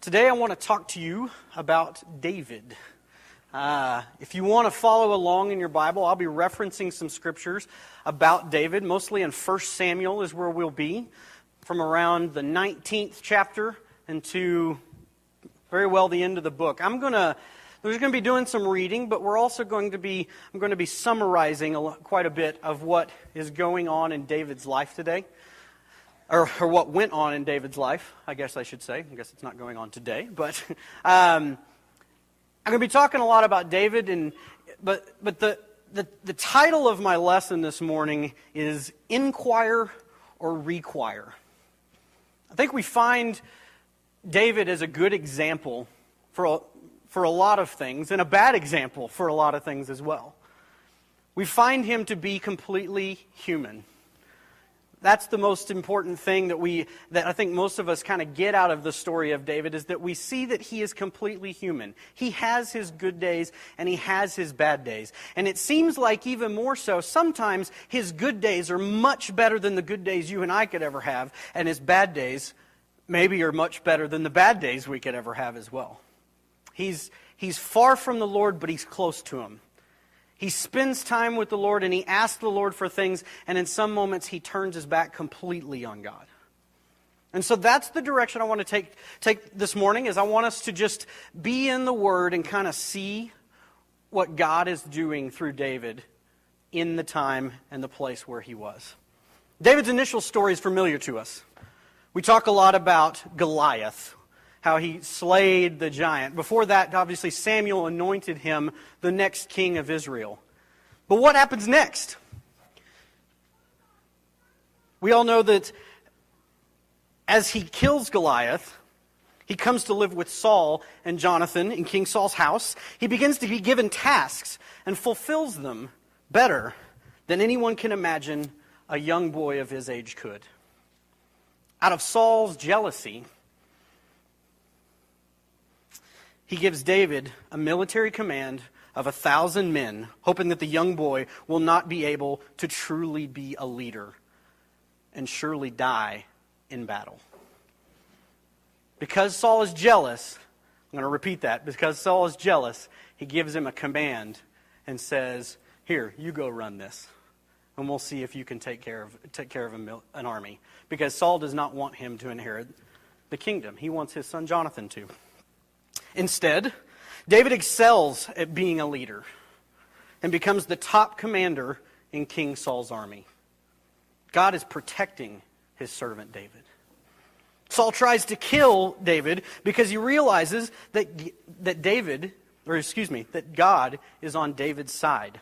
Today I want to talk to you about David. If you want to follow along in your Bible, I'll be referencing some scriptures about David. Mostly in 1 Samuel is where we'll be, from around the 19th chapter into very well the end of the book. There's going to be doing some reading, but I'm going to be summarizing quite a bit of what is going on in David's life today. Or what went on in David's life, I guess I should say. I guess it's not going on today, but I'm going to be talking a lot about David, but the title of my lesson this morning is Inquire or Require. I think we find David as a good example for a lot of things, and a bad example for a lot of things as well. We find him to be completely human. That's the most important thing that I think most of us kind of get out of the story of David, is that we see that he is completely human. He has his good days and he has his bad days. And it seems like even more so, sometimes his good days are much better than the good days you and I could ever have, and his bad days maybe are much better than the bad days we could ever have as well. He's far from the Lord, but he's close to him. He spends time with the Lord and he asks the Lord for things, and in some moments he turns his back completely on God. And so that's the direction I want to take this morning, is I want us to just be in the Word and kind of see what God is doing through David in the time and the place where he was. David's initial story is familiar to us. We talk a lot about Goliath, how he slayed the giant. Before that, obviously, Samuel anointed him the next king of Israel. But what happens next? We all know that as he kills Goliath, he comes to live with Saul and Jonathan in King Saul's house. He begins to be given tasks and fulfills them better than anyone can imagine a young boy of his age could. Out of Saul's jealousy, he gives David a military command of 1,000 men, hoping that the young boy will not be able to truly be a leader and surely die in battle. Because Saul is jealous, I'm going to repeat that, because Saul is jealous, he gives him a command and says, "Here, you go run this, and we'll see if you can take care of an army." Because Saul does not want him to inherit the kingdom. He wants his son Jonathan to. Instead, David excels at being a leader and becomes the top commander in King Saul's army. God is protecting his servant David. Saul tries to kill David because he realizes that God is on David's side.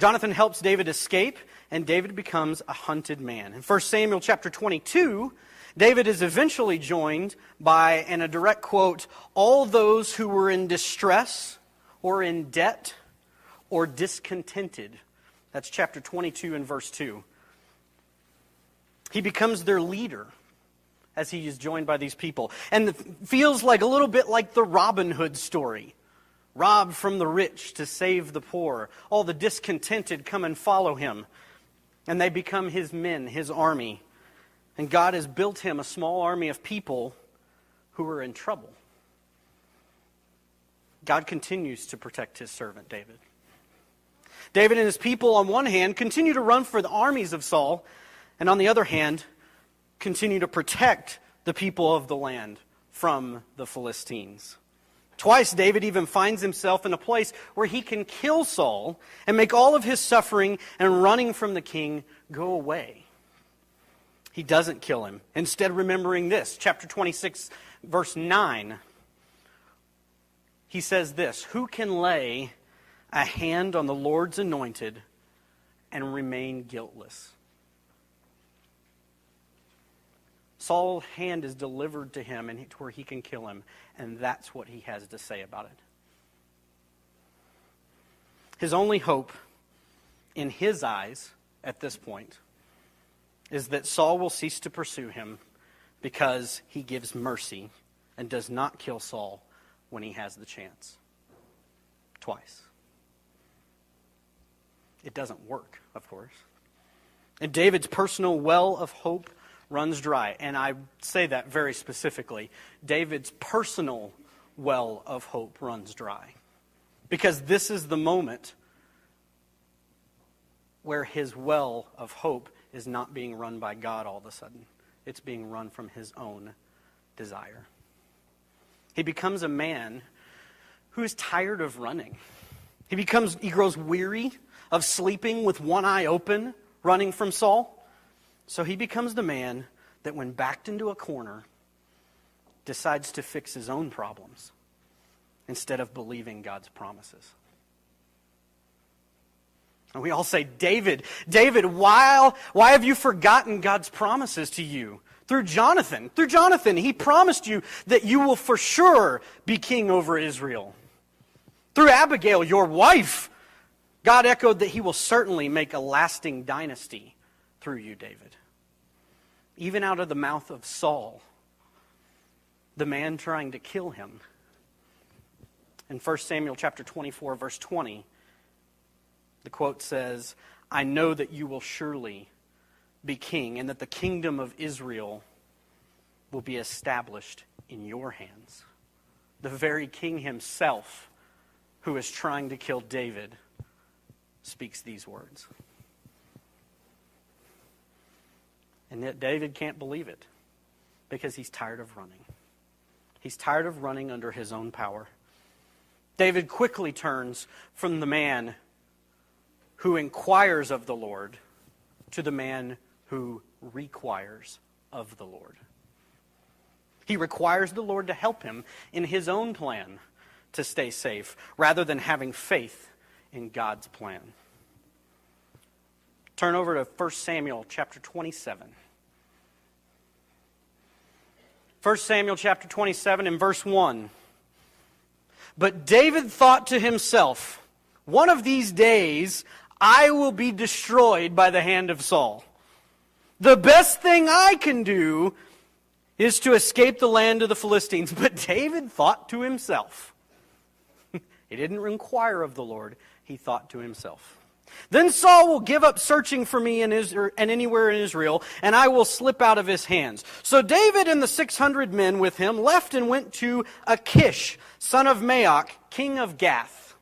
Jonathan helps David escape, and David becomes a hunted man. In 1 Samuel chapter 22, David is eventually joined by, and a direct quote, all those who were in distress or in debt or discontented. That's chapter 22 and verse 2. He becomes their leader as he is joined by these people. And it feels like a little bit like the Robin Hood story. Robbed from the rich to save the poor. All the discontented come and follow him. And they become his men, his army. And God has built him a small army of people who are in trouble. God continues to protect his servant David. David and his people, on one hand, continue to run for the armies of Saul, and on the other hand, continue to protect the people of the land from the Philistines. Twice, David even finds himself in a place where he can kill Saul and make all of his suffering and running from the king go away. He doesn't kill him. Instead, remembering this, chapter 26, verse 9, he says this, "Who can lay a hand on the Lord's anointed and remain guiltless?" Saul's hand is delivered to him and to where he can kill him, and that's what he has to say about it. His only hope in his eyes at this point is that Saul will cease to pursue him because he gives mercy and does not kill Saul when he has the chance. Twice. It doesn't work, of course. And David's personal well of hope runs dry. And I say that very specifically. David's personal well of hope runs dry. Because this is the moment where his well of hope is not being run by God all of a sudden. It's being run from his own desire. He becomes a man who is tired of running. He grows weary of sleeping with one eye open, running from Saul. So he becomes the man that when backed into a corner, decides to fix his own problems instead of believing God's promises. And we all say, David, why have you forgotten God's promises to you? Through Jonathan, he promised you that you will for sure be king over Israel. Through Abigail, your wife, God echoed that he will certainly make a lasting dynasty through you, David. Even out of the mouth of Saul, the man trying to kill him. In 1 Samuel chapter 24, verse 20, the quote says, I know that you will surely be king, and that the kingdom of Israel will be established in your hands. The very king himself, who is trying to kill David, speaks these words. And yet David can't believe it, because he's tired of running. He's tired of running under his own power. David quickly turns from the man who inquires of the Lord to the man who requires of the Lord. He requires the Lord to help him in his own plan to stay safe, rather than having faith in God's plan. Turn over to 1 Samuel chapter 27. 1 Samuel chapter 27 and verse 1. But David thought to himself, one of these days I will be destroyed by the hand of Saul. The best thing I can do is to escape the land of the Philistines. But David thought to himself. He didn't inquire of the Lord. He thought to himself. Then Saul will give up searching for me in Israel, and anywhere in Israel, and I will slip out of his hands. So David and the 600 men with him left and went to Achish, son of Maoch, king of Gath.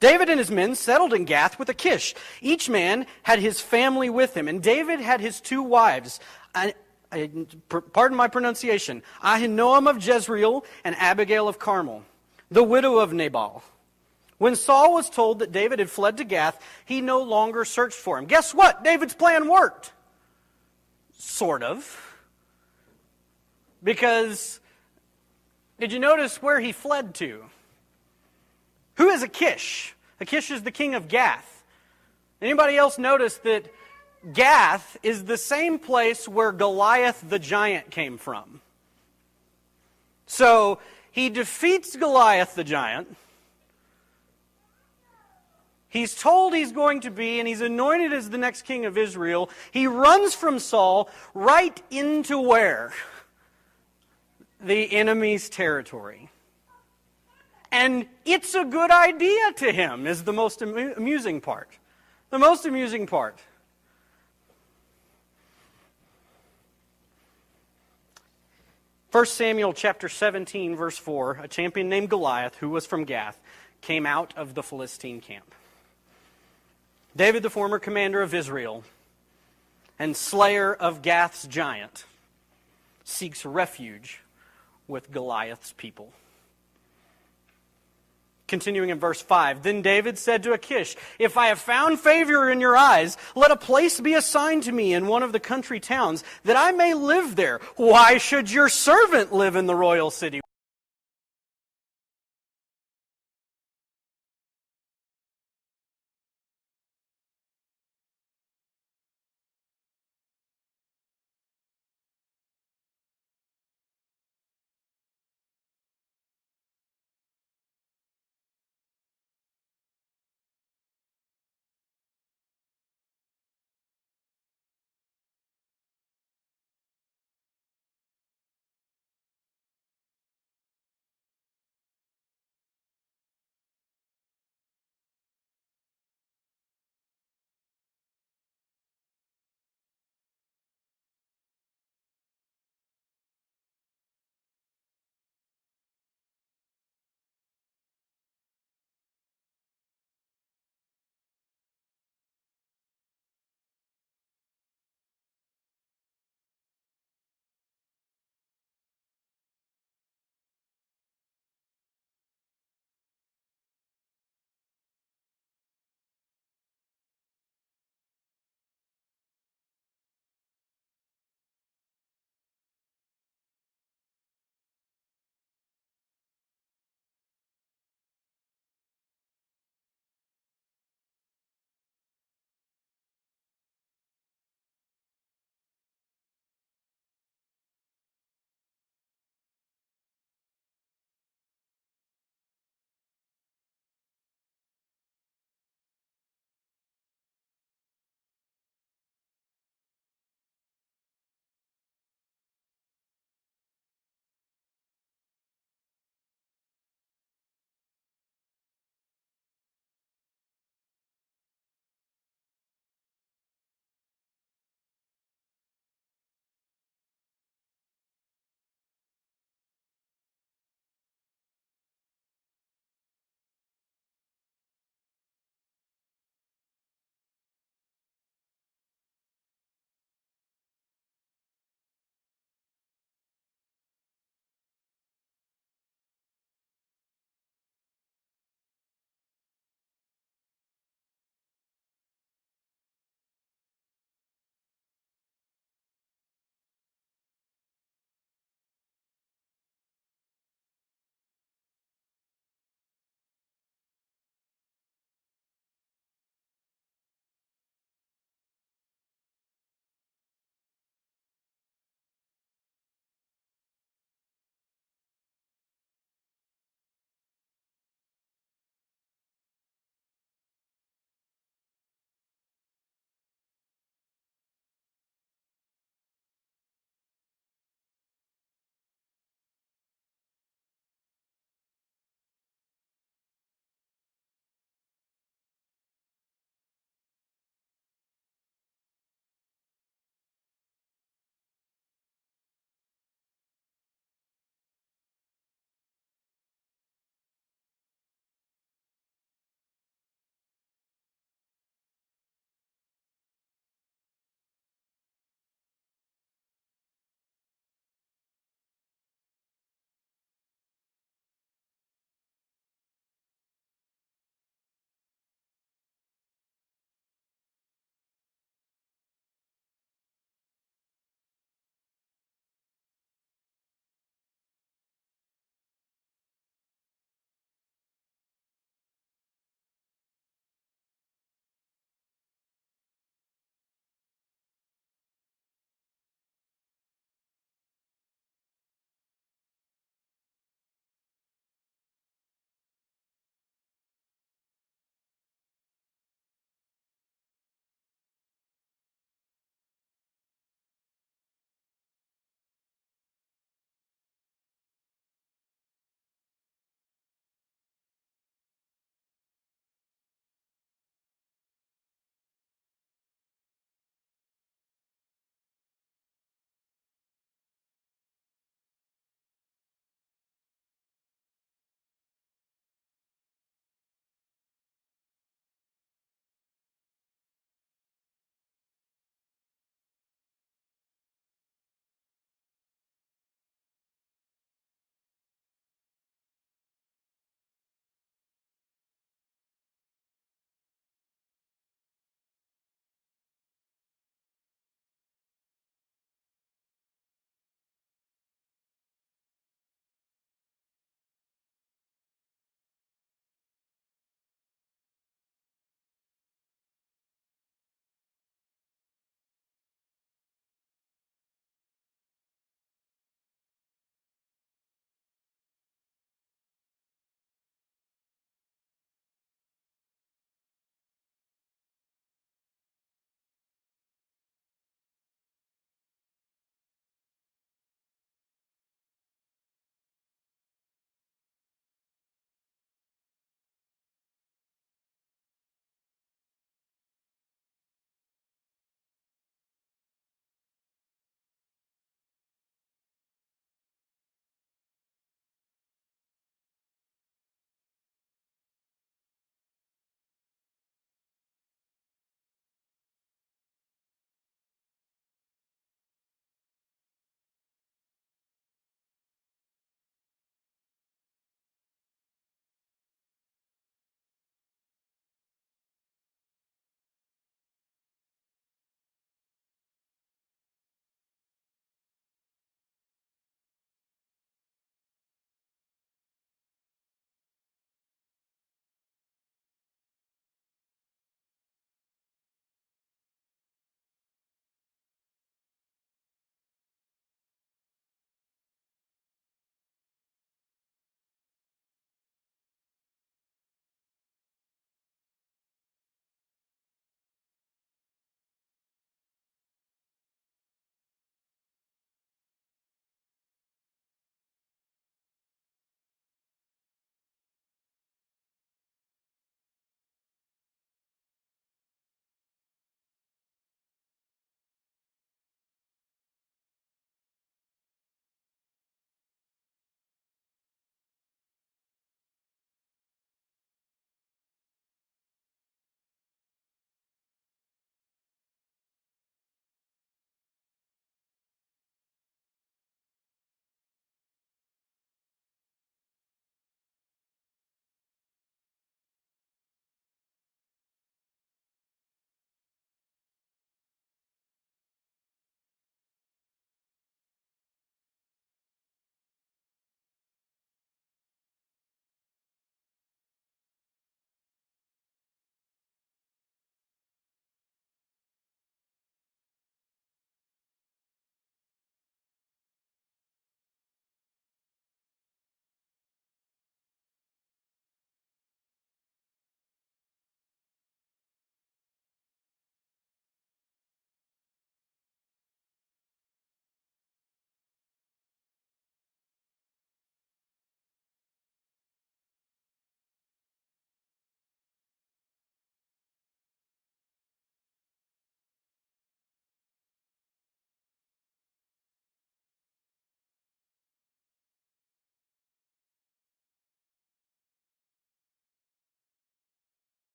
David and his men settled in Gath with Achish. Each man had his family with him, and David had his two wives. Pardon my pronunciation. Ahinoam of Jezreel and Abigail of Carmel, the widow of Nabal. When Saul was told that David had fled to Gath, he no longer searched for him. Guess what? David's plan worked. Sort of. Because, did you notice where he fled to? Who is Achish? Achish is the king of Gath. Anybody else notice that Gath is the same place where Goliath the giant came from? So, he defeats Goliath the giant. He's told he's going to be, and he's anointed as the next king of Israel. He runs from Saul right into where? The enemy's territory. And it's a good idea to him, is the most amusing part. The most amusing part. First Samuel chapter 17, verse 4, a champion named Goliath, who was from Gath, came out of the Philistine camp. David, the former commander of Israel and slayer of Gath's giant, seeks refuge with Goliath's people. Continuing in verse 5, then David said to Achish, if I have found favor in your eyes, let a place be assigned to me in one of the country towns, that I may live there. Why should your servant live in the royal city?